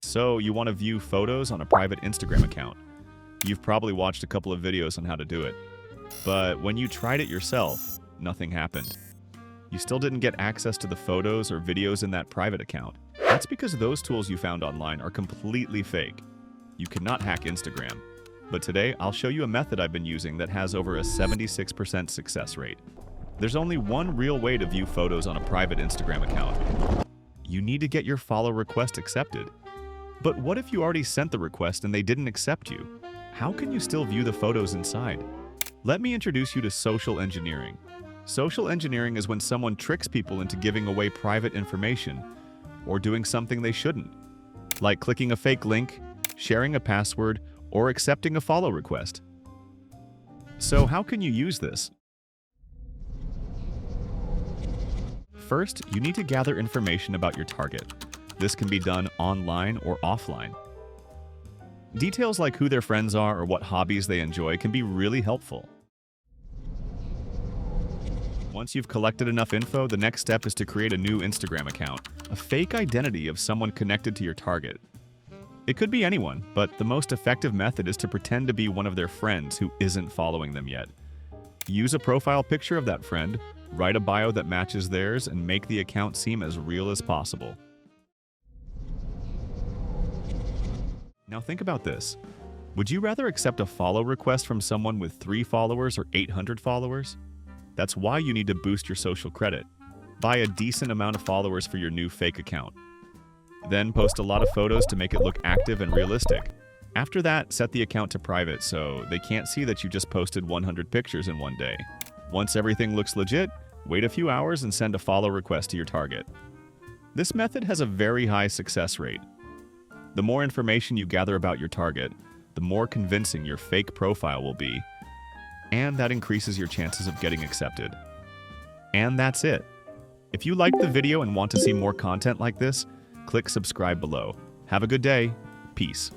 So you want to view photos on a private Instagram account. You've probably watched a couple of videos on how to do it. But when you tried it yourself, nothing happened. You still didn't get access to the photos or videos in that private account. That's because those tools you found online are completely fake. You cannot hack Instagram. But today, I'll show you a method I've been using that has over a 76% success rate. There's only one real way to view photos on a private Instagram account. You need to get your follow request accepted. But what if you already sent the request and they didn't accept you? How can you still view the photos inside? Let me introduce you to social engineering. Social engineering is when someone tricks people into giving away private information or doing something they shouldn't, like clicking a fake link, sharing a password, or accepting a follow request. So how can you use this? First, you need to gather information about your target. This can be done online or offline. Details like who their friends are or what hobbies they enjoy can be really helpful. Once you've collected enough info, the next step is to create a new Instagram account, a fake identity of someone connected to your target. It could be anyone, but the most effective method is to pretend to be one of their friends who isn't following them yet. Use a profile picture of that friend, write a bio that matches theirs, and make the account seem as real as possible. Now think about this. Would you rather accept a follow request from someone with 3 followers or 800 followers? That's why you need to boost your social credit. Buy a decent amount of followers for your new fake account. Then post a lot of photos to make it look active and realistic. After that, set the account to private so they can't see that you just posted 100 pictures in one day. Once everything looks legit, wait a few hours and send a follow request to your target. This method has a very high success rate. The more information you gather about your target, the more convincing your fake profile will be, and that increases your chances of getting accepted. And that's it. If you liked the video and want to see more content like this, click subscribe below. Have a good day. Peace.